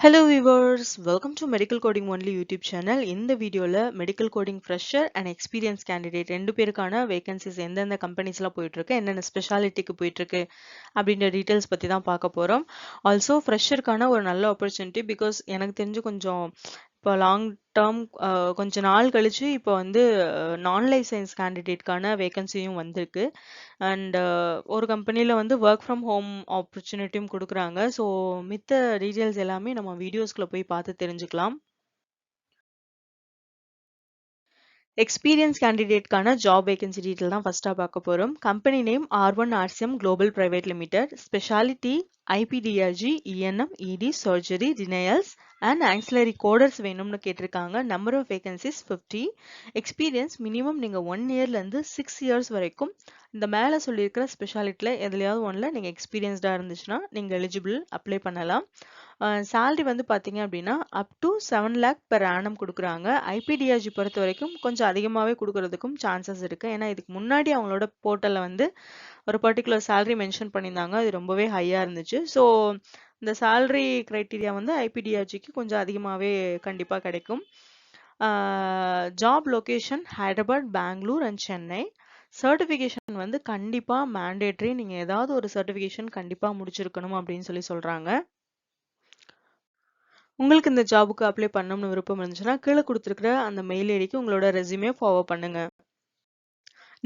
Hello viewers, welcome to Medical Coding Only YouTube channel. இந்த வீடியோல Medical Coding Fresher and Experienced Candidate ரெண்டு பேருக்கான vacancies எந்தெந்த கம்பெனிஸ்லாம் போயிட்டு இருக்கு, என்னென்ன ஸ்பெஷாலிட்டிக்கு போயிட்டு இருக்கு அப்படின்ற டீடைல்ஸ் பத்தி தான் பார்க்க போறோம். ஆல்சோ ஃப்ரெஷருக்கான ஒரு நல்ல ஆப்பர்ச்சுனிட்டி பிகாஸ் எனக்கு தெரிஞ்சு கொஞ்சம் இப்போ லாங் டேர்ம் கொஞ்ச நாள் கழிச்சு இப்போ வந்து நான் லைசன்ஸ் கேண்டிடேட்கான வேகன்சியும் வந்திருக்கு. அண்ட் ஒரு கம்பெனியில் வந்து ஒர்க் ஃப்ரம் ஹோம் ஆப்பர்ச்சுனிட்டியும் கொடுக்குறாங்க. ஸோ மித்த டீட்டெயில்ஸ் எல்லாமே நம்ம வீடியோஸ்குள்ளே போய் பார்த்து தெரிஞ்சுக்கலாம். எக்ஸ்பீரியன்ஸ் கேண்டிடேட்கான ஜாப் வேகன்சி டீட்டெயில் தான் ஃபர்ஸ்ட்டாக பார்க்க போகிறோம். Company name R1 RCM global private limited. Speciality IPDRG, ENM, ED, surgery, denials and auxiliary coders வேணும்னு கேட்டிருக்காங்க. Number of vacancies 50. Experience minimum நீங்கள் 1 இயர்லேருந்து 6 இயர்ஸ் வரைக்கும் இந்த மேலே சொல்லியிருக்கிற ஸ்பெஷாலிட்டியில் எதுலையாவது ஒன்றில் நீங்கள் எக்ஸ்பீரியன்ஸ்டாக இருந்துச்சுன்னா நீங்கள் எலிஜிபிள் அப்ளை பண்ணலாம். சேலரி வந்து பார்த்தீங்க அப்படின்னா அப் டு 7 lakh பெர் ஆனம் கொடுக்குறாங்க. ஐபிடிஆர்ஜி பொறுத்த வரைக்கும் கொஞ்சம் அதிகமாகவே கொடுக்கறதுக்கும் சான்சஸ் இருக்குது. ஏன்னா இதுக்கு முன்னாடி அவங்களோட போர்ட்டலில் வந்து ஒரு பர்டிகுலர் சேலரி மென்ஷன் பண்ணியிருந்தாங்க. அது ரொம்பவே ஹையாக இருந்துச்சு. ஸோ இந்த சேலரி க்ரைட்டீரியா வந்து ஐபிடிஆர்ஜிக்கு கொஞ்சம் அதிகமாகவே கண்டிப்பாக கிடைக்கும். Job location Hyderabad, Bangalore and Chennai. Certification வந்து கண்டிப்பாக மேண்டேட்ரி. நீங்கள் ஏதாவது ஒரு சர்டிஃபிகேஷன் கண்டிப்பாக முடிச்சிருக்கணும் அப்படின்னு சொல்கிறாங்க. உங்களுக்கு இந்த ஜாபுக்கு அப்ளை பண்ணணும்னு விருப்பம் இருந்துச்சுன்னா கீழே கொடுத்துருக்கிற அந்த மெயில் ஐடிக்கு உங்களோட ரெஸ்யூமே ஃபார்வர்ட் பண்ணுங்க.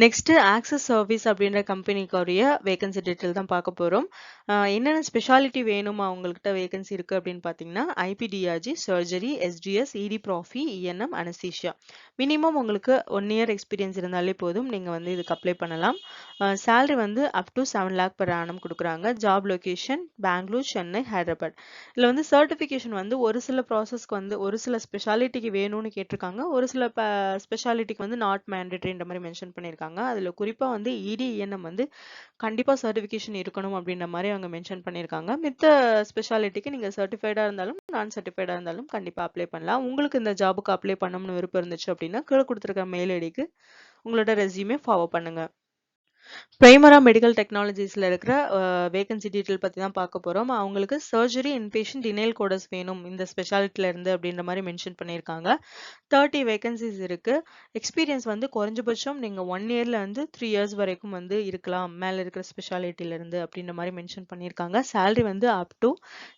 நெக்ஸ்ட் ஆக்சஸ் சர்வீஸ் அப்படின்ற கம்பெனிக்குரிய வேகன்சி டீட்டெயில் தான் பார்க்க போகிறோம். என்னென்ன ஸ்பெஷாலிட்டி வேணும் அவங்கள்கிட்ட வேகன்சி இருக்குது அப்படின்னு பார்த்தீங்கன்னா ஐபிடிஆர்ஜி, சர்ஜரி, எஸ்டிஎஸ், இடி ப்ராஃபி, இஎன்எம், அனஸ்தீஷியா. மினிமம் உங்களுக்கு 1 இயர் எக்ஸ்பீரியன்ஸ் இருந்தாலே போதும், நீங்கள் வந்து இதுக்கு அப்ளை பண்ணலாம். சேலரி வந்து up to 7 lakh per annum கொடுக்குறாங்க. Job location Bangalore, Chennai, Hyderabad. இதில் வந்து சர்டிஃபிகேஷன் வந்து ஒரு சில ப்ராசஸ்க்கு வந்து ஒரு சில ஸ்பெஷாலிட்டிக்கு வேணும்னு கேட்டிருக்காங்க. ஒரு சில ஸ்பெஷாலிட்டிக்கு வந்து நாட் மேண்டேட்ரின்ற மாதிரி மென்ஷன் பண்ணியிருக்காங்க. அதில் குறிப்பாக வந்து இடி, இஎன்எம் வந்து கண்டிப்பாக சர்டிஃபிகேஷன் இருக்கணும் அப்படின்ற மாதிரி அவங்க மென்ஷன் பண்ணியிருக்காங்க. மித்த ஸ்பெஷாலிட்டிக்கு நீங்கள் சர்டிஃபைடாக இருந்தாலும் நான் சர்டிஃபைடாக இருந்தாலும் கண்டிப்பாக அப்ளை பண்ணலாம். உங்களுக்கு இந்த ஜாபுக்கு அப்ளை பண்ணணும்னு விருப்பம் இருந்துச்சு அப்படின்னா கீழே கொடுத்துருக்க மெயில் ஐடிக்கு உங்களோட ரெஸ்யூமே ஃபார்வர்ட் பண்ணுங்க. பிரைமரா மெடிக்கல் டெக்னாலஜிஸில் இருக்கிற வேகன்சி டீட்டெயில் பற்றி தான் பார்க்க போகிறோம். அவங்களுக்கு சர்ஜரி, இன்பேஷண்ட், டினைல் கோடர்ஸ் வேணும் இந்த ஸ்பெஷாலிட்டியில் இருந்து அப்படின்ற மாதிரி மென்ஷன் பண்ணியிருக்காங்க. 30 வேகன்சிஸ் இருக்குது. எக்ஸ்பீரியன்ஸ் வந்து குறைஞ்சபட்சம் நீங்கள் 1 இயர்ல இருந்து 3 இயர்ஸ் வரைக்கும் வந்து இருக்கலாம் மேலே இருக்கிற ஸ்பெஷாலிட்டியிலேருந்து அப்படின்ற மாதிரி மென்ஷன் பண்ணியிருக்காங்க. சேலரி வந்து up to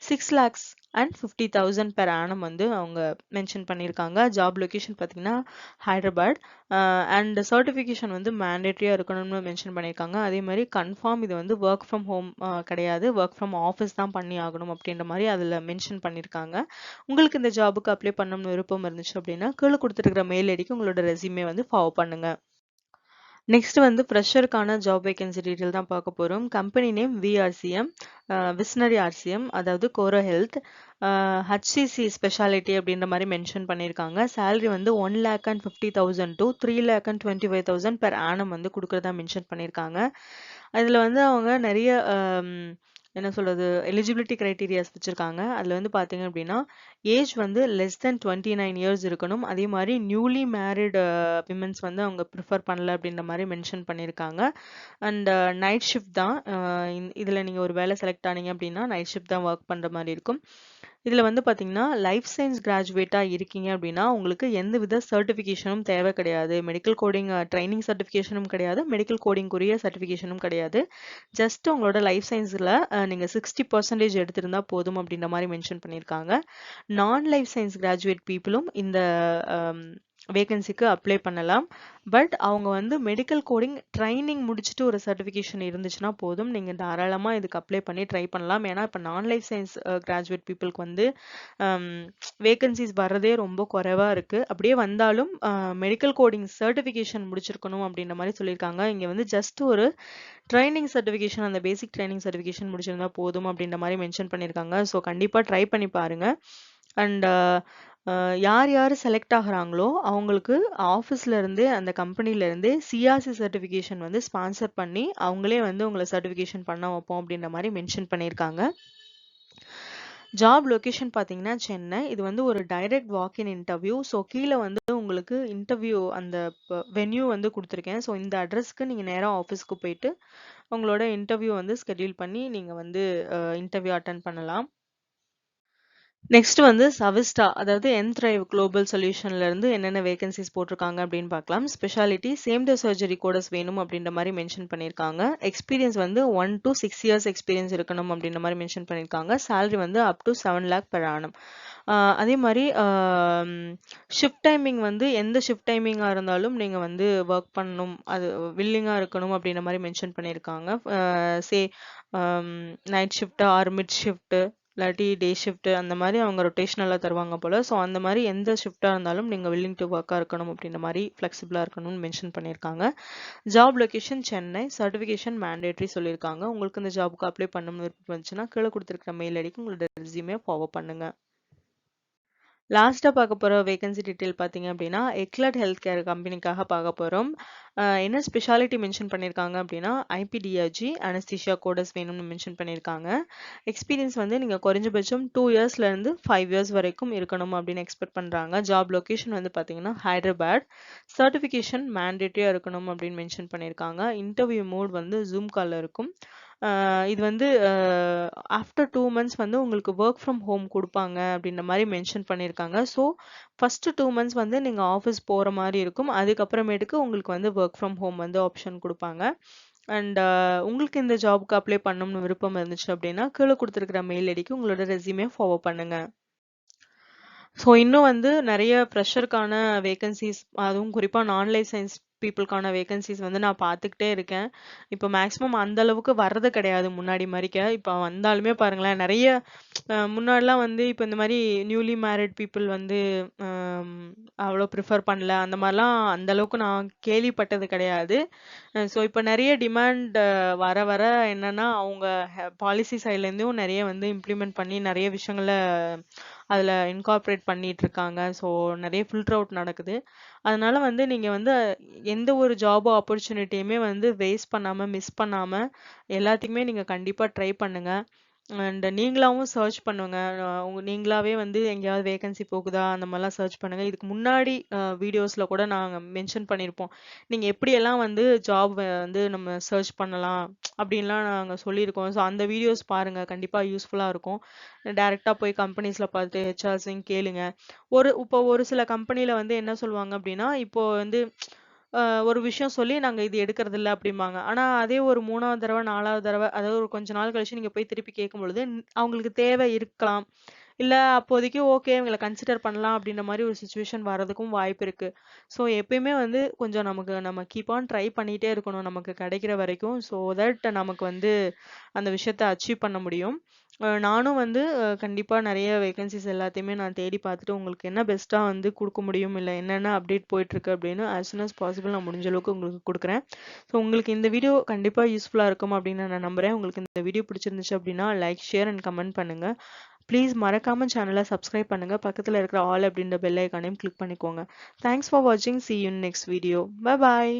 6 lakhs and 50,000 per annum வந்து அவங்க மென்ஷன் பண்ணியிருக்காங்க. ஜாப் லொகேஷன் பார்த்தீங்கன்னா ஹைதராபாத். அண்ட் சர்டிஃபிகேஷன் வந்து மேண்டேட்ரியாக இருக்கணும்னு மென்ஷன் பண்ணியிருக்காங்க. அதே மாதிரி கன்ஃபார்ம் இது வந்து ஒர்க் ஃப்ரம் ஹோம் கிடையாது, ஒர்க் ஃப்ரம் ஆஃபீஸ் தான் பண்ணி ஆகணும் அப்படின்ற மாதிரி அதில் மென்ஷன் பண்ணியிருக்காங்க. உங்களுக்கு இந்த ஜாபுக்கு அப்ளை பண்ணணும்னு விருப்பம் இருந்துச்சு அப்படின்னா கீழே கொடுத்துருக்கிற மெயில் ஐடிக்கு உங்களோட ரெஸ்யூமே வந்து ஃபார்வர்ட் பண்ணுங்க. நெக்ஸ்ட் வந்து ஃப்ரெஷருக்கான ஜாப் வேகன்சி டீட்டெயில் தான் பார்க்க போகிறோம். கம்பெனி நேம் விஆர்சிஎம், விஸ்னரி ஆர்சிஎம், அதாவது கோரோ ஹெல்த். ஹச்சிசி ஸ்பெஷாலிட்டி அப்படின்ற மாதிரி மென்ஷன் பண்ணியிருக்காங்க. சேலரி வந்து 1,50,000 to 3,25,000 பெர் ஆனம் வந்து கொடுக்குறதா மென்ஷன் பண்ணியிருக்காங்க. அதில் வந்து அவங்க நிறைய என்ன சொல்கிறது எலிஜிபிலிட்டி க்ரைட்டீரியாஸ் வச்சுருக்காங்க. அதில் வந்து பார்த்தீங்க அப்படின்னா ஏஜ் வந்து லெஸ் தென் 29 இயர்ஸ் இருக்கணும். அதே மாதிரி நியூலி மேரிட் விமென்ஸ் வந்து அவங்க ப்ரிஃபர் பண்ணல அப்படின்ற மாதிரி மென்ஷன் பண்ணியிருக்காங்க. அண்ட் நைட் ஷிஃப்ட் தான். இதில் நீங்கள் ஒரு வேலை செலக்ட் ஆனீங்க அப்படின்னா நைட் ஷிஃப்ட் தான் ஒர்க் பண்ணுற மாதிரி இருக்கும். இதில் வந்து பார்த்தீங்கன்னா லைஃப் சயின்ஸ் கிராஜுவேட்டாக இருக்கீங்க அப்படின்னா உங்களுக்கு எந்த வித சர்டிஃபிகேஷனும் தேவை கிடையாது. மெடிக்கல் கோடிங் ட்ரைனிங் சர்டிஃபிகேஷனும் கிடையாது, மெடிக்கல் கோடிங்குரிய சர்டிஃபிகேஷனும் கிடையாது. ஜஸ்ட் உங்களோட லைஃப் சயின்ஸில் நீங்கள் 60% எடுத்திருந்தா போதும் அப்படின்ற மாதிரி மென்ஷன் பண்ணியிருக்காங்க. நான் லைஃப் சயின்ஸ் கிராஜுவேட் பீப்புளும் இந்த வேகன்சிக்கு அப்ளை பண்ணலாம். பட் அவங்க வந்து மெடிக்கல் கோடிங் ட்ரைனிங் முடிச்சுட்டு ஒரு சர்டிஃபிகேஷன் இருந்துச்சுன்னா போதும், நீங்கள் தாராளமாக இதுக்கு அப்ளை பண்ணி ட்ரை பண்ணலாம். ஏன்னா இப்போ நான் லைஃப் சயின்ஸ் கிராஜுவேட் பீப்புளுக்கு வந்து வேகன்சிஸ் வர்றதே ரொம்ப குறைவாக இருக்குது. அப்படியே வந்தாலும் மெடிக்கல் கோடிங் சர்டிஃபிகேஷன் முடிச்சிருக்கணும் அப்படின்ற மாதிரி சொல்லியிருக்காங்க. இங்கே வந்து ஜஸ்ட் ஒரு ட்ரைனிங் சர்டிஃபிகேஷன், அந்த பேசிக் ட்ரைனிங் சர்டிஃபிகேஷன் முடிச்சிருந்தா போதும் அப்படின்ற மாதிரி மென்ஷன் பண்ணியிருக்காங்க. ஸோ கண்டிப்பாக ட்ரை பண்ணி பாருங்கள். அண்ட் யார் யார் செலக்ட் ஆகுறாங்களோ அவங்களுக்கு ஆஃபீஸ்லேருந்து அந்த கம்பெனிலேருந்து சிஆர்சி சர்டிஃபிகேஷன் வந்து ஸ்பான்சர் பண்ணி அவங்களே வந்து உங்களை சர்டிஃபிகேஷன் பண்ண வைப்போம் அப்படின்ற மாதிரி மென்ஷன் பண்ணியிருக்காங்க. ஜாப் லொகேஷன் பார்த்தீங்கன்னா சென்னை. இது வந்து ஒரு டைரக்ட் வாக்இன் இன்டர்வியூ. ஸோ கீழே வந்து உங்களுக்கு இன்டர்வியூ அந்த வென்யூ வந்து கொடுத்துருக்கேன். ஸோ இந்த அட்ரஸ்க்கு நீங்கள் நேராக ஆஃபீஸ்க்கு போயிட்டு உங்களோட இன்டர்வியூ வந்து ஸ்கெடியூல் பண்ணி நீங்கள் வந்து இன்டர்வியூ அட்டன் பண்ணலாம். நெக்ஸ்ட் வந்து சவிஸ்டா, அதாவது என்த்ரைவ் குளோபல் சொல்யூஷன்ல இருந்து என்னென்ன வேகன்சிஸ் போட்டிருக்காங்க அப்படின்னு பார்க்கலாம். Speciality same day surgery codes வேணும் அப்படின்ற மாதிரி மென்ஷன் பண்ணியிருக்காங்க. எக்ஸ்பீரியன்ஸ் வந்து 1 to 6 இயர்ஸ் எக்ஸ்பீரியன்ஸ் இருக்கணும் அப்படின்ற மாதிரி மென்ஷன் பண்ணியிருக்காங்க. salary வந்து up to 7 lakh per annum. அதே மாதிரி ஷிஃப்ட் டைமிங் வந்து எந்த ஷிஃப்ட் டைமிங்காக இருந்தாலும் நீங்கள் வந்து ஒர்க் பண்ணணும், அது வில்லிங்காக இருக்கணும் அப்படின்ற மாதிரி மென்ஷன் பண்ணியிருக்காங்க. Say night shift or mid shift இல்லாட்டி டே ஷிஃப்ட் அந்த மாதிரி அவங்க ரொட்டேஷனலாக தருவாங்க போல். ஸோ அந்த மாதிரி எந்த ஷிஃப்டாக இருந்தாலும் நீங்கள் வில்லிங் டு ஒர்க்காக இருக்கணும் அப்படின்ற மாதிரி ஃப்ளெக்சிபிளாக இருக்கணும்னு மென்ஷன் பண்ணியிருக்காங்க. Job location Chennai, certification mandatory சொல்லியிருக்காங்க. உங்களுக்கு இந்த ஜாபுக்கு அப்ளை பண்ணணும்னு விருப்பம் வந்துச்சுன்னா கீழே கொடுத்துருக்கிற மெயில் ஐடிக்கு உங்களோட ரெஸ்யூமே ஃபார்வர்ட் பண்ணுங்க. லாஸ்ட்டாக பார்க்க போகிற வேகன்சி டீட்டெயில் பார்த்தீங்க அப்படின்னா எக்லட் ஹெல்த் கேர் கம்பெனிக்காக பார்க்க போகிறோம். என்ன ஸ்பெஷாலிட்டி மென்ஷன் பண்ணியிருக்காங்க அப்படின்னா ஐபிடிஆர்ஜி அனஸ்தீஷியா கோடஸ் வேணும்னு மென்ஷன் பண்ணியிருக்காங்க. எக்ஸ்பீரியன்ஸ் வந்து நீங்கள் குறைஞ்சபட்சம் 2 இயர்ஸ்லேருந்து 5 இயர்ஸ் வரைக்கும் இருக்கணும் அப்படின்னு எக்ஸ்பெக்ட் பண்ணுறாங்க. ஜாப் லொக்கேஷன் வந்து பார்த்தீங்கன்னா ஹைதராபாத். சர்டிஃபிகேஷன் மேண்டேட்டரியாக இருக்கணும் அப்படின்னு மென்ஷன் பண்ணியிருக்காங்க. இன்டர்வியூ மோட் வந்து ஜூம் காலில் இருக்கும். இது வந்து ஆஃப்டர் 2 மந்த்ஸ் வந்து உங்களுக்கு ஒர்க் ஃப்ரம் ஹோம் கொடுப்பாங்க அப்படின்ற மாதிரி மென்ஷன் பண்ணியிருக்காங்க. ஸோ ஃபஸ்ட்டு 2 மந்த்ஸ் வந்து நீங்கள் ஆஃபீஸ் போகிற மாதிரி இருக்கும். அதுக்கப்புறமேட்டுக்கு உங்களுக்கு வந்து ஒர்க் ஃப்ரம் ஹோம் வந்து ஆப்ஷன் கொடுப்பாங்க. அண்ட் உங்களுக்கு இந்த ஜாபுக்கு அப்ளை பண்ணணும்னு விருப்பம் இருந்துச்சு அப்படின்னா கீழே கொடுத்துருக்கிற மெயில் ஐடிக்கு உங்களோட ரெஸ்யூமே ஃபார்வர்ட் பண்ணுங்க. ஸோ இன்னும் வந்து நிறைய ஃப்ரெஷருக்கான வேகன்சிஸ், அதுவும் குறிப்பாக நான் லைசன்ஸ் பீப்புளுக்கான வேகன்சிஸ் வந்து நான் பார்த்துக்கிட்டே இருக்கேன். இப்போ மேக்ஸிமம் அந்த அளவுக்கு வர்றது கிடையாது முன்னாடி மாதிரிக்க. இப்போ வந்தாலுமே பாருங்களேன், நிறைய முன்னாடிலாம் வந்து இப்போ இந்த மாதிரி நியூலி மேரிட் பீப்புள் வந்து அவ்வளோ ப்ரிஃபர் பண்ணல, அந்த மாதிரிலாம் அந்த அளவுக்கு நான் கேள்விப்பட்டது கிடையாது. ஸோ இப்போ நிறைய டிமாண்ட் வர வர என்னன்னா அவங்க பாலிசி சைட்லேருந்தும் நிறைய வந்து இம்ப்ளிமெண்ட் பண்ணி நிறைய விஷயங்களை அதில் இன்கார்பரேட் பண்ணிட்டு இருக்காங்க. ஸோ நிறைய ஃபில்டர் அவுட் நடக்குது. அதனால வந்து நீங்கள் வந்து எந்த ஒரு ஜாப் ஆப்பர்ச்சுனிட்டியுமே வந்து வேஸ்ட் பண்ணாமல் மிஸ் பண்ணாமல் எல்லாத்தையுமே நீங்கள் கண்டிப்பாக ட்ரை பண்ணுங்க. அண்ட் நீங்களாவும் சர்ச் பண்ணுங்க. நீங்களாவே வந்து எங்கேயாவது வேகன்சி போகுதா அந்த மாதிரிலாம் சர்ச் பண்ணுங்க. இதுக்கு முன்னாடி வீடியோஸில் கூட நாங்கள் மென்ஷன் பண்ணியிருப்போம். நீங்கள் எப்படியெல்லாம் வந்து ஜாப் வந்து நம்ம சர்ச் பண்ணலாம் அப்படின்லாம் நாங்கள் சொல்லியிருக்கோம். ஸோ அந்த வீடியோஸ் பாருங்கள், கண்டிப்பாக யூஸ்ஃபுல்லாக இருக்கும். டைரெக்டாக போய் கம்பெனிஸில் பார்த்து ஹெச்ஆர்ஸையும் கேளுங்க. இப்போ ஒரு சில கம்பெனியில் வந்து என்ன சொல்லுவாங்க அப்படின்னா, இப்போ வந்து ஒரு விஷயம் சொல்லி நாங்க இது எடுக்கறதில்ல அப்படிம்பாங்க. ஆனா அதே ஒரு 3வது தடவ, 4வது தடவ, அதாவது ஒரு கொஞ்ச நாள் கழிச்சு நீங்க போய் திருப்பி கேட்கும்பொழுது, அவங்களுக்கு தேவை இருக்கலாம். இல்ல அப்போதைக்கு ஓகே இவங்கள கன்சிடர் பண்ணலாம் அப்படின்ற மாரி ஒரு சிச்சுவேஷன் வரதுக்கும் வாய்ப்பு இருக்கு. ஸோ எப்பயுமே வந்து கொஞ்சம் நம்ம கீப் ஆன் ட்ரை பண்ணிட்டே இருக்கணும் நமக்கு கிடைக்கிற வரைக்கும். ஸோ தட் நமக்கு வந்து அந்த விஷயத்த அச்சீவ் பண்ண முடியும். நானும் வந்து கண்டிப்பா நிறைய வேகன்சிஸ் எல்லாத்தையுமே நான் தேடி பார்த்துட்டு உங்களுக்கு என்ன பெஸ்ட்டா வந்து குடுக்க முடியும், இல்ல என்னென்ன அப்டேட் போயிட்டுருக்கு அப்படின்னு as soon as possible நான் முடிஞ்ச அளவுக்கு உங்களுக்கு குடுக்குறேன். ஸோ உங்களுக்கு இந்த வீடியோ கண்டிப்பா யூஸ்ஃபுல்லா இருக்கும் அப்படின்னு நான் நம்புறேன். உங்களுக்கு இந்த வீடியோ பிடிச்சிருந்துச்சு அப்படின்னா லைக், ஷேர் அண்ட் கமெண்ட் பண்ணுங்க. ப்ளீஸ் மறக்காம சேனலை சப்ஸ்கிரைப் பண்ணுங்க. பக்கத்துல இருக்கிற ஆல் அப்படின்ற பெல் ஐகானையும் கிளிக் பண்ணிக்கோங்க. தேங்க்ஸ் ஃபார் வாட்சிங். See you in next video. Bye bye.